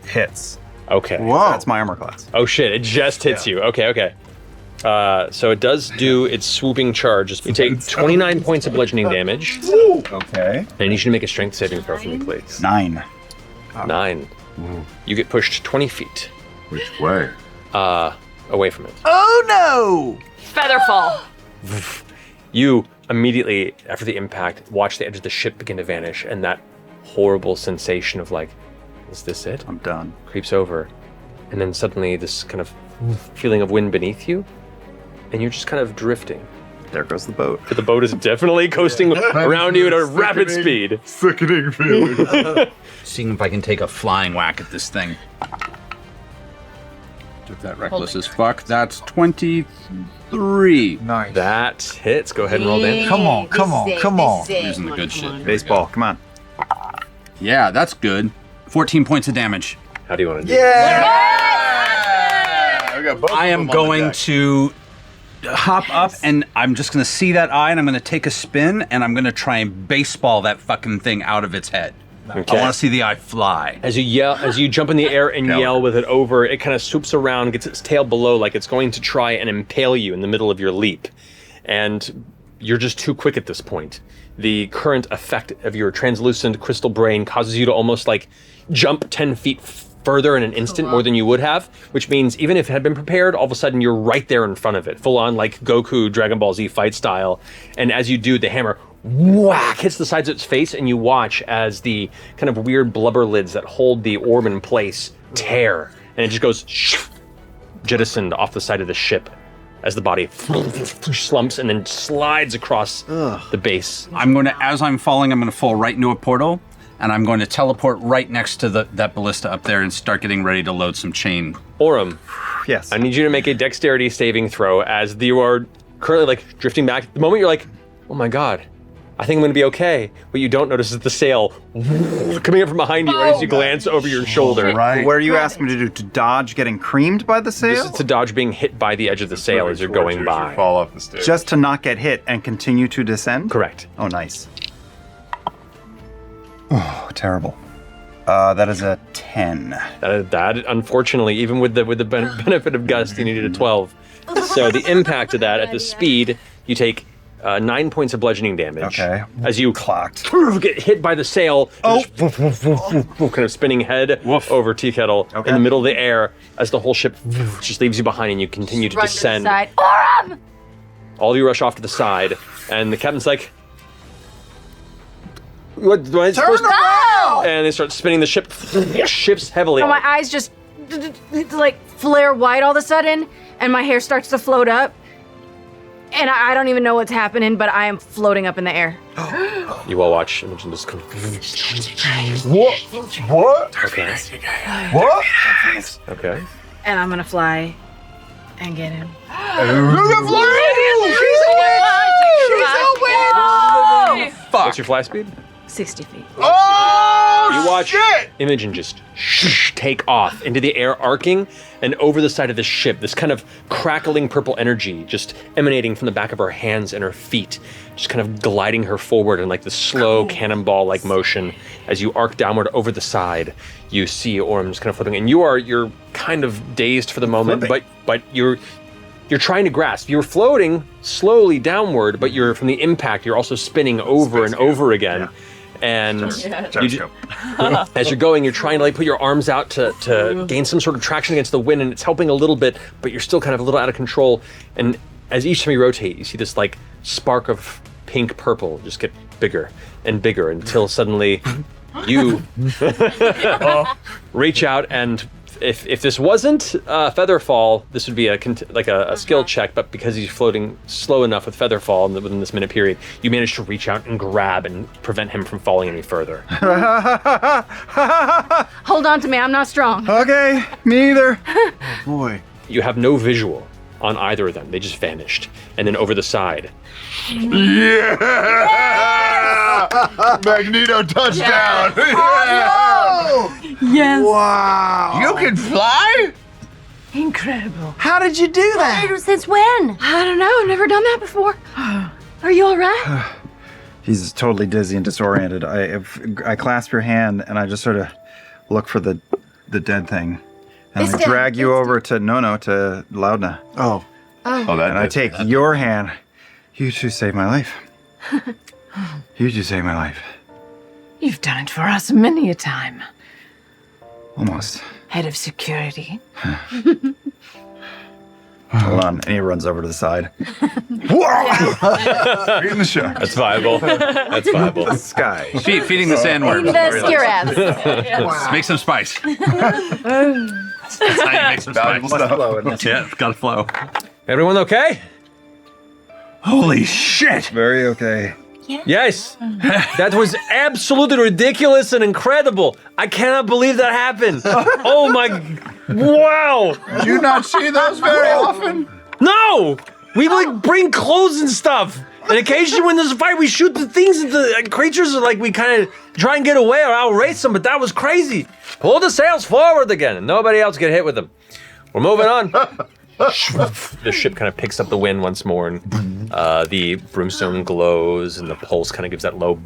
Hits. Okay. Whoa. That's my armor class. Oh shit, it just hits you. Okay. So it does do its swooping charge. You take 29 points of bludgeoning damage. Okay. And I need you to make a strength saving throw for me, please. 9. 9. You get pushed 20 feet. Which way? Away from it. Oh no! Featherfall. You immediately, after the impact, watch the edge of the ship begin to vanish, and that horrible sensation of like, is this it? I'm done. Creeps over. And then suddenly this kind of feeling of wind beneath you, and you're just kind of drifting. There goes the boat. But the boat is definitely coasting around you at a rapid speed. Sickening feeling. Seeing if I can take a flying whack at this thing. Took that reckless as fuck. That's 23. Nice. That hits. Go ahead and roll damage. Come on. Using the good shit. Baseball, come on. Yeah, that's good. 14 points of damage. How do you want to do I got both I of am them on the going deck. to hop up and I'm just going to see that eye and I'm going to take a spin and I'm going to try and baseball that fucking thing out of its head. Okay. I want to see the eye fly. As you jump in the air and yell with it over, it kind of swoops around, gets its tail below like it's going to try and impale you in the middle of your leap. And you're just too quick at this point. The current effect of your translucent crystal brain causes you to almost like jump 10 feet further in an instant, more than you would have, which means even if it had been prepared, all of a sudden you're right there in front of it, full on like Goku Dragon Ball Z fight style. And as you do, the hammer whack hits the sides of its face, and you watch as the kind of weird blubber lids that hold the orb in place tear, and it just goes jettisoned off the side of the ship as the body slumps and then slides across the base. As I'm falling, I'm going to fall right into a portal, and I'm going to teleport right next to that ballista up there and start getting ready to load some chain. Orem, Yes. I need you to make a dexterity saving throw as you are currently like drifting back. The moment you're like, oh my god, I think I'm going to be okay. What you don't notice is the sail coming up from behind you right as you glance over your shoulder. Right. What are you asking me to do? To dodge getting creamed by the sail? This is to dodge being hit by the edge of the sail as you're going by. Fall off the stairs. Just to not get hit and continue to descend? Correct. Oh, nice. Oh, terrible. That is a 10. That unfortunately, even with the benefit of gust, you needed a 12. So the impact of that at the speed, you take 9 points of bludgeoning damage. Okay. As you Clocked. get hit by the sail, kind of spinning head over Tea Kettle in the middle of the air as the whole ship just leaves you behind and you continue to Run descend. to the side. Orem! All of you rush off to the side, and the captain's like, "What? Do I supposed to?" And they start spinning the ship. Shifts heavily. So my eyes just like flare white all of a sudden, and my hair starts to float up. And I don't even know what's happening, but I am floating up in the air. You all watch Imogen just come. What? What? Okay. What? Okay. And I'm gonna fly and get him. What's your fly speed? 60 feet. Oh, You watch shit! Imogen just take off into the air, arcing, and over the side of the ship, this kind of crackling purple energy just emanating from the back of her hands and her feet, just kind of gliding her forward in like the slow cannonball-like motion. As you arc downward over the side, you see Orem just kind of flipping, and you're kind of dazed for the moment, but you're trying to grasp. You're floating slowly downward, but you're from the impact, you're also spinning over and over again. Yeah. And as you're going, you're trying to like put your arms out to gain some sort of traction against the wind, and it's helping a little bit, but you're still kind of a little out of control. And as each time you rotate, you see this like spark of pink purple just get bigger and bigger until suddenly you reach out, and if this wasn't Featherfall, this would be a skill check, but because he's floating slow enough with Featherfall within this minute period, you manage to reach out and grab and prevent him from falling any further. Hold on to me, I'm not strong. Okay, me either. Boy. You have no visual on either of them. They just vanished. And then over the side. Yeah! Magneto touchdown! Oh, no! Yes. Wow. You can fly? Incredible. How did you do that? Since when? I don't know, I've never done that before. Are you all right? He's totally dizzy and disoriented. I clasp your hand and I just sort of look for the dead thing. And I drag you over to Loudna. Oh. And I take your hand. You two saved my life. You two saved my life. You've done it for us many a time. Almost. Head of security. Hold on. And he runs over to the side. Feeding the shark. That's viable. That's viable. The sky. Feeding the sandworms. Skirath. Make some spice. That's how you make some spice. Yeah, it's gotta flow. Everyone okay? Holy shit! Very okay. Yes. That was absolutely ridiculous and incredible. I cannot believe that happened. Oh my, wow. Do you not see those very often? No, we like bring clothes and stuff. And occasionally when there's a fight, we shoot the things at the creatures, like we kind of try and get away or outrace them, but that was crazy. Pull the sails forward again and nobody else get hit with them. We're moving on. The ship kind of picks up the wind once more, and the brimstone glows, and the pulse kind of gives that low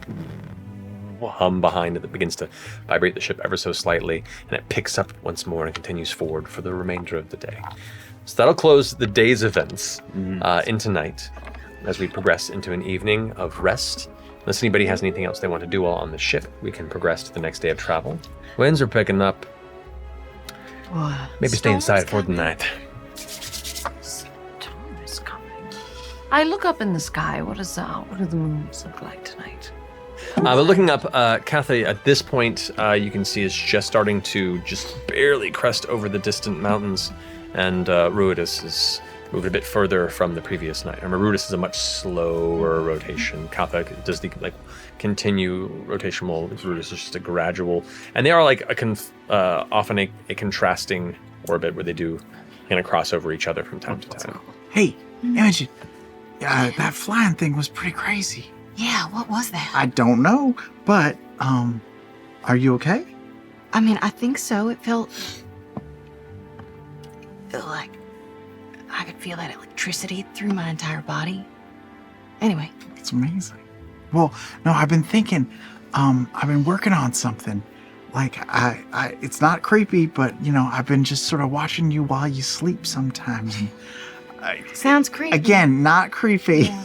hum behind it that begins to vibrate the ship ever so slightly, and it picks up once more and continues forward for the remainder of the day. So that'll close the day's events into night as we progress into an evening of rest. Unless anybody has anything else they want to do while on the ship, we can progress to the next day of travel. Winds are picking up. Maybe stay inside for the night. I look up in the sky. What do the moons look like tonight? But looking up, Cathay, at this point, you can see is just starting to just barely crest over the distant mountains, and Ruidus is moved a bit further from the previous night. Remember, Ruidus is a much slower rotation. Cathay does the continue rotation, while Ruidus is just a gradual, and they are like often a contrasting orbit where they do kind of cross over each other from time to time. Hey, Imogen. That flying thing was pretty crazy. Yeah, what was that? I don't know, but are you okay? I mean, I think so. It felt like I could feel that electricity through my entire body. Anyway. It's amazing. Well, no, I've been thinking, I've been working on something. Like, it's not creepy, but, I've been just sort of watching you while you sleep sometimes. And sounds creepy. Again, not creepy. Yeah.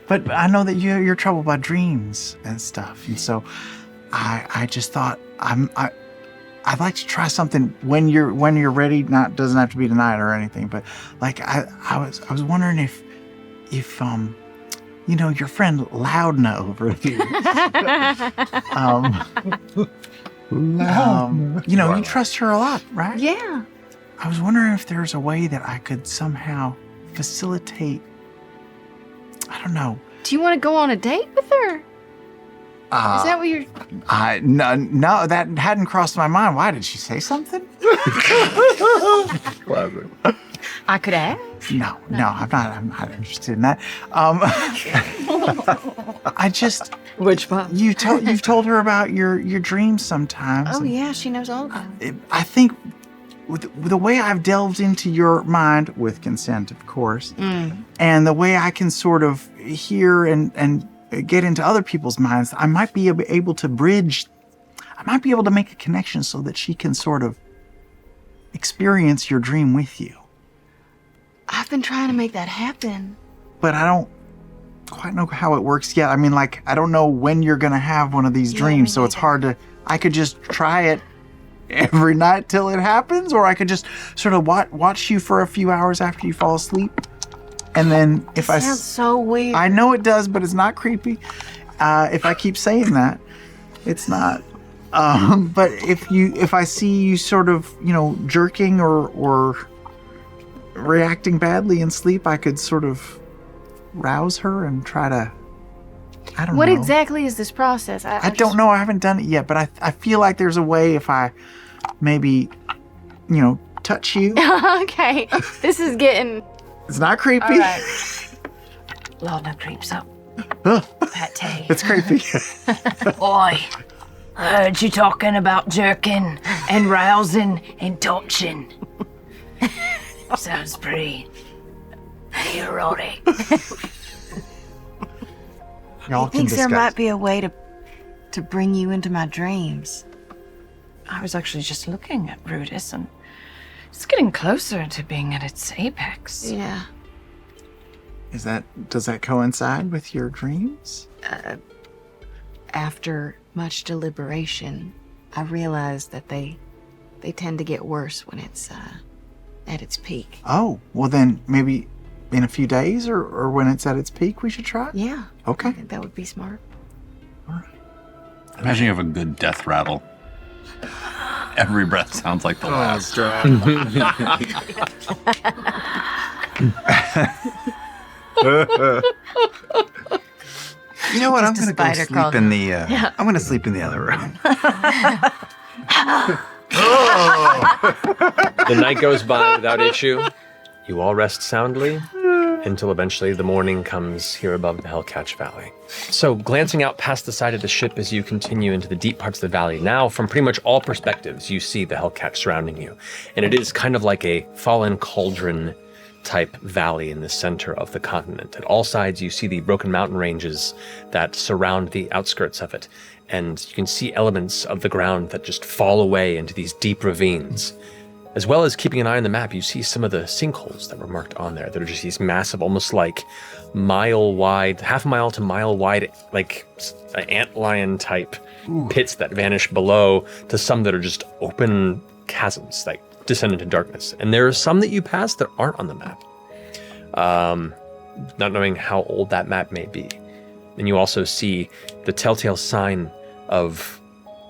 But I know that you're troubled by dreams and stuff. And so I just thought I'd like to try something when you're ready. Doesn't have to be tonight or anything, but like I was wondering if your friend Loudna over here. You trust her a lot, right? Yeah. I was wondering if there's a way that I could somehow facilitate, I don't know. Do you want to go on a date with her? Is that what you're... No, that hadn't crossed my mind. Why, did she say something? I could ask. No, I'm not interested in that. I just... Which one? You've told her about your dreams sometimes. Oh, yeah, she knows all about it. I think... With the way I've delved into your mind, with consent, of course, and the way I can sort of hear and get into other people's minds, I might be able to bridge, I might be able to make a connection so that she can sort of experience your dream with you. I've been trying to make that happen. But I don't quite know how it works yet. I mean, like, I don't know when you're going to have one of these dreams, so it's hard to... I could just try it every night till it happens, or I could just sort of watch you for a few hours after you fall asleep. And then if I... Sounds so weird. I know it does, but it's not creepy. If I keep saying that, it's not. But if I see you sort of, jerking or reacting badly in sleep, I could sort of rouse her and try to, I don't know. What exactly is this process? I don't know. I haven't done it yet, but I feel like there's a way if I maybe, touch you. Okay. This is getting... It's not creepy. All right. Lord, no creeps up. Pate. It's creepy. Oi. I heard you talking about jerking and rousing and touching. Sounds pretty erotic. Y'all He can thinks there discuss. might be a way to bring you into my dreams. I was actually just looking at Rudis and it's getting closer to being at its apex. Yeah. Does that coincide with your dreams? After much deliberation, I realized that they tend to get worse when it's at its peak. Oh, well then maybe in a few days or when it's at its peak we should try it? Yeah. Okay. I think that would be smart. Imagine you have a good death rattle. Every breath sounds like the last. You know what? I'm Just a gonna go spider sleep crawled in the. I'm gonna sleep in the other room. The night goes by without issue. You all rest soundly until eventually the morning comes here above the Hellcatch Valley. So, glancing out past the side of the ship as you continue into the deep parts of the valley, now from pretty much all perspectives, you see the Hellcatch surrounding you. And it is kind of like a fallen cauldron type valley in the center of the continent. At all sides, you see the broken mountain ranges that surround the outskirts of it. And you can see elements of the ground that just fall away into these deep ravines. As well as keeping an eye on the map, you see some of the sinkholes that were marked on there that are just these massive, almost like mile-wide, half-mile to mile-wide, like antlion type pits that vanish below, to some that are just open chasms that descend into darkness. And there are some that you pass that aren't on the map, not knowing how old that map may be. And you also see the telltale sign of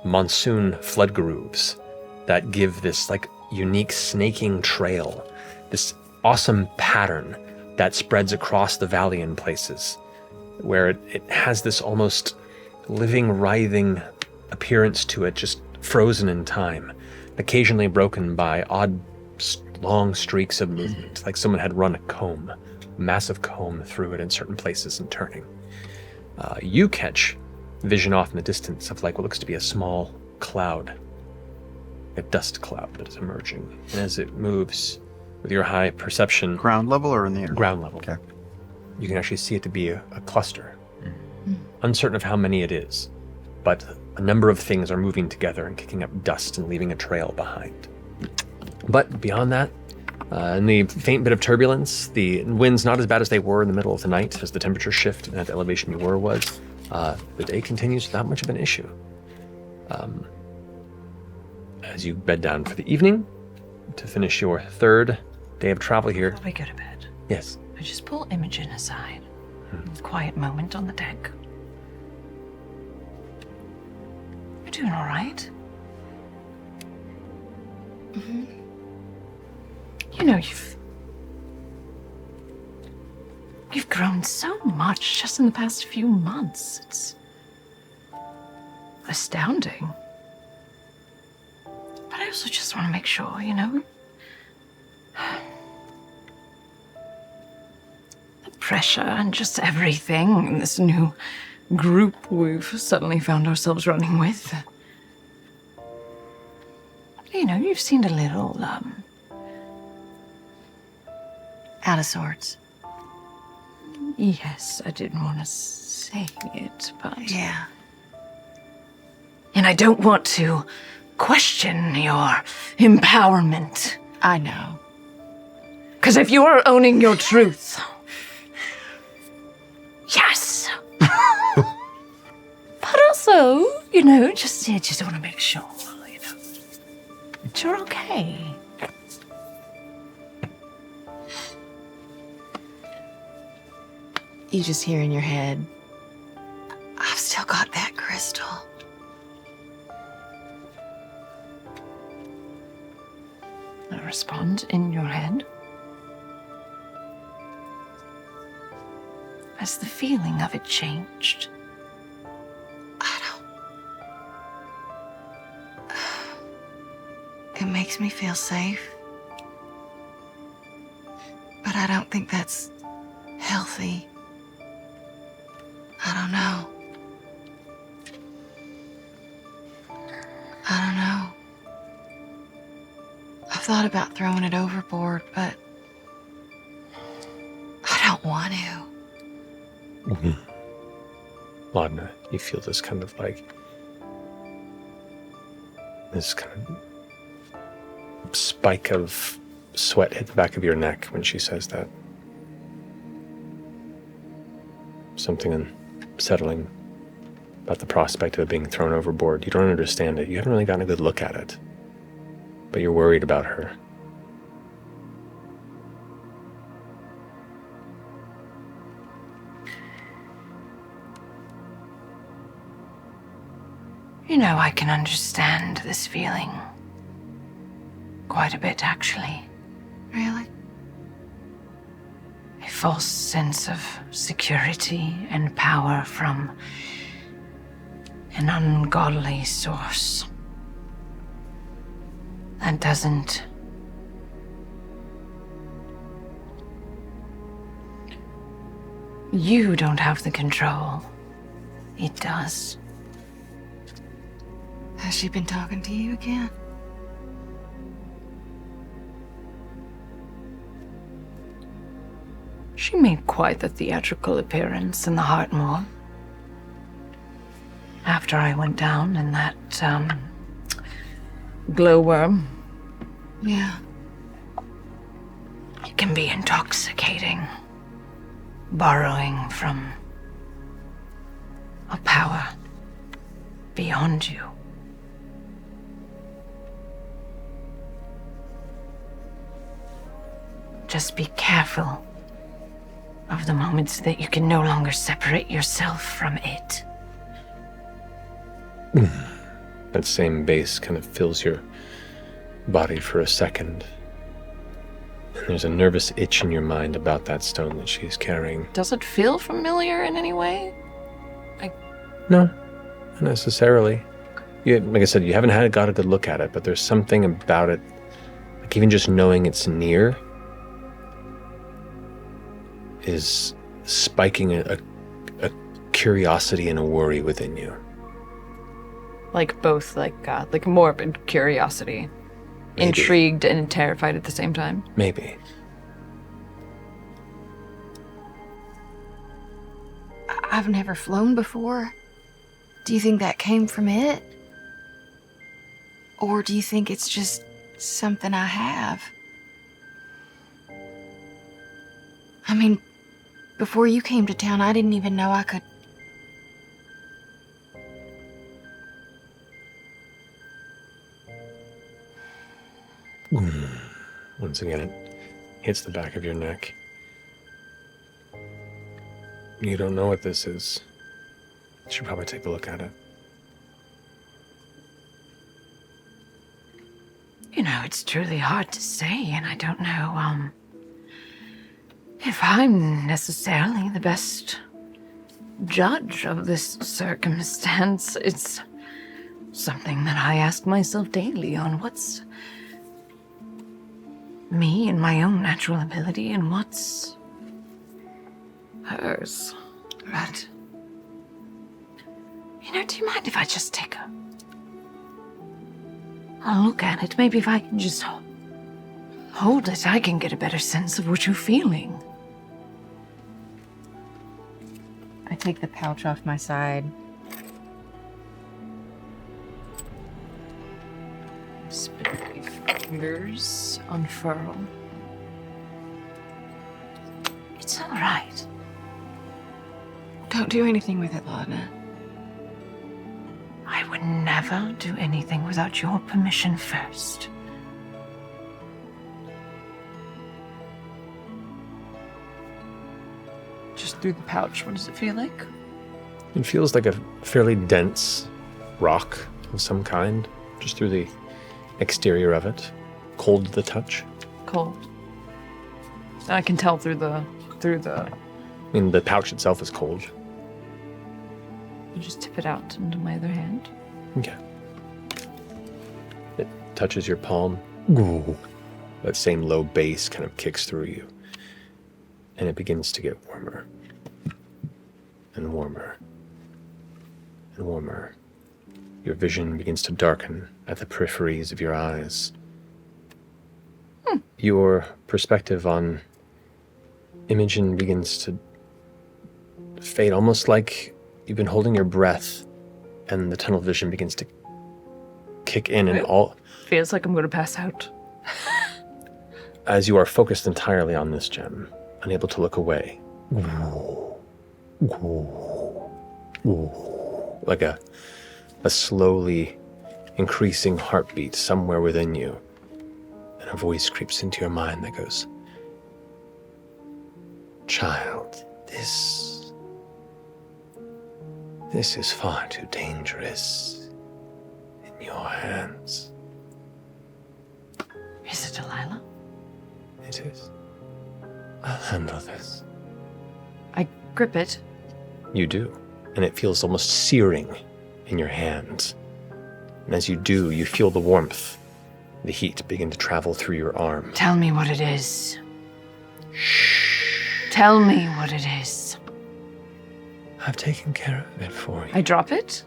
monsoon flood grooves that give this like unique snaking trail, this awesome pattern that spreads across the valley in places, where it has this almost living, writhing appearance to it, just frozen in time, occasionally broken by odd, long streaks of movement, like someone had run a massive comb through it in certain places and turning. You catch vision off in the distance of like what looks to be a small cloud, a dust cloud that is emerging. And as it moves with your high perception... Ground level or in the air? Ground level. Okay. You can actually see it to be a cluster. Uncertain of how many it is, but a number of things are moving together and kicking up dust and leaving a trail behind. But beyond that, in the faint bit of turbulence, the winds not as bad as they were in the middle of the night as the temperature shift and at the elevation you were was, the day continues without much of an issue. As you bed down for the evening to finish your third day of travel here. Before we go to bed, Yes. I just pull Imogen aside. Quiet moment on the deck. You're doing all right? Mm-hmm. You know, you've grown so much just in the past few months. It's astounding. But I also just want to make sure, the pressure and just everything in this new group we've suddenly found ourselves running with. You've seemed a little, Out of sorts. Yes, I didn't want to say it, but... Yeah. And I don't want to question your empowerment. I know. Because if you are owning your truth, yes. But also, just want to make sure, that you're okay. You just hear in your head, I've still got that crystal. I respond in your head. Has the feeling of it changed? It makes me feel safe. But I don't think that's healthy. I don't know. I've thought about throwing it overboard, but I don't want to. Laudna, you feel this kind of spike of sweat hit the back of your neck when she says that. Something unsettling about the prospect of it being thrown overboard. You don't understand it. You haven't really gotten a good look at it. But you're worried about her. I can understand this feeling. Quite a bit, actually. Really? A false sense of security and power from an ungodly source that doesn't you don't have the control. It does. Has she been talking to you again? She made quite the theatrical appearance in the Heartmoor. After I went down in that, glowworm. Yeah. It can be intoxicating. Borrowing from a power beyond you. Just be careful of the moments that you can no longer separate yourself from it. That same bass kind of fills your body for a second. And there's a nervous itch in your mind about that stone that she's carrying. Does it feel familiar in any way? No, not necessarily. Like I said, you haven't got a good look at it, but there's something about it, like even just knowing it's near, is spiking a curiosity and a worry within you. Both morbid curiosity. Maybe. Intrigued and terrified at the same time. Maybe. I've never flown before. Do you think that came from it? Or do you think it's just something I have? I mean, before you came to town, I didn't even know I could. Once again, it hits the back of your neck. You don't know what this is. You should probably take a look at it. It's truly hard to say, and I don't know, if I'm necessarily the best judge of this circumstance. It's something that I ask myself daily on what's me and my own natural ability and what's hers. But, do you mind if I just take a look at it? Maybe if I can just hold it, I can get a better sense of what you're feeling. I take the pouch off my side. Spin my fingers, unfurl. It's all right. Don't do anything with it, Laudna. I would never do anything without your permission first. Just through the pouch, what does it feel like? It feels like a fairly dense rock of some kind, just through the exterior of it. Cold to the touch. Cold. I can tell through the. I mean, the pouch itself is cold. You just tip it out into my other hand. Okay. It touches your palm. Ooh. That same low bass kind of kicks through you. And it begins to get warmer. And warmer. And warmer. Your vision begins to darken at the peripheries of your eyes. Your perspective on Imogen begins to fade, almost like you've been holding your breath and the tunnel vision begins to kick in and all... Feels like I'm going to pass out. As you are focused entirely on this gem, unable to look away. Like a slowly increasing heartbeat somewhere within you. And a voice creeps into your mind that goes, "Child, this is far too dangerous in your hands." Is it Delilah? It is. I'll handle this. I grip it. You do, and it feels almost searing in your hands. And as you do, you feel the warmth, the heat begin to travel through your arm. Tell me what it is. Shh. Tell me what it is. I've taken care of it for you. I drop it?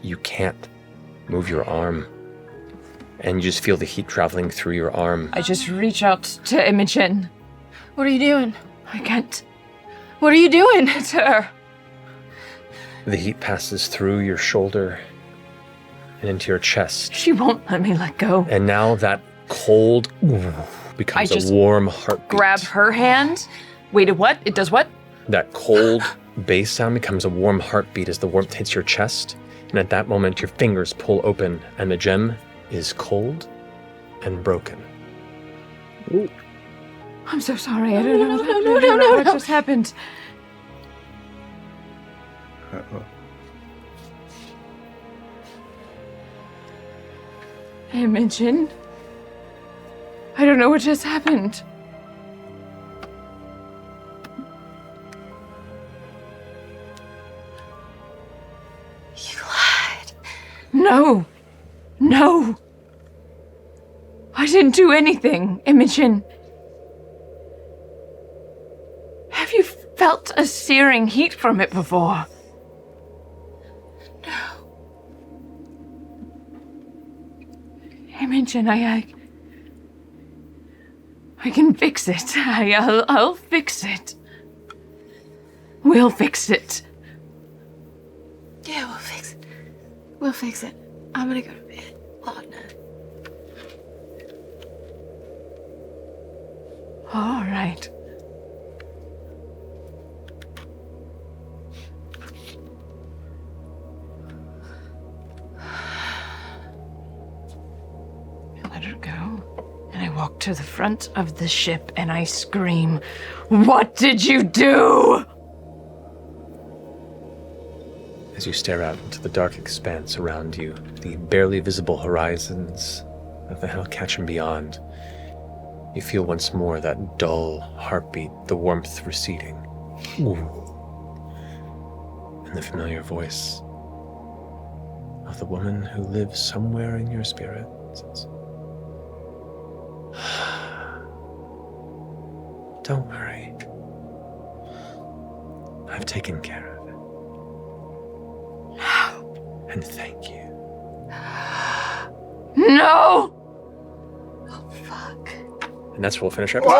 You can't move your arm. And you just feel the heat traveling through your arm. I just reach out to Imogen. What are you doing? I can't. What are you doing? It's her. The heat passes through your shoulder and into your chest. She won't let me let go. And now that cold becomes a warm heartbeat. Grab her hand. Wait, what? It does what? That cold bass sound becomes a warm heartbeat as the warmth hits your chest. And at that moment, your fingers pull open and the gem is cold and broken. Ooh. I'm so sorry. I don't know what just happened. Imogen, I don't know what just happened. You lied. No. I didn't do anything, Imogen. Have you felt a searing heat from it before? No. Imogen, I can fix it. I'll fix it. We'll fix it. Yeah, we'll fix it. We'll fix it. I'm gonna go to bed. Laudna. All right. I let her go, and I walk to the front of the ship and I scream, "What did you do?" As you stare out into the dark expanse around you, the barely visible horizons of the Hellcatch and beyond, you feel once more that dull heartbeat, the warmth receding. Ooh. And the familiar voice of the woman who lives somewhere in your spirit says, "Don't worry. I've taken care of it. No. And thank you." No! Oh, fuck. And that's where we'll finish our episode.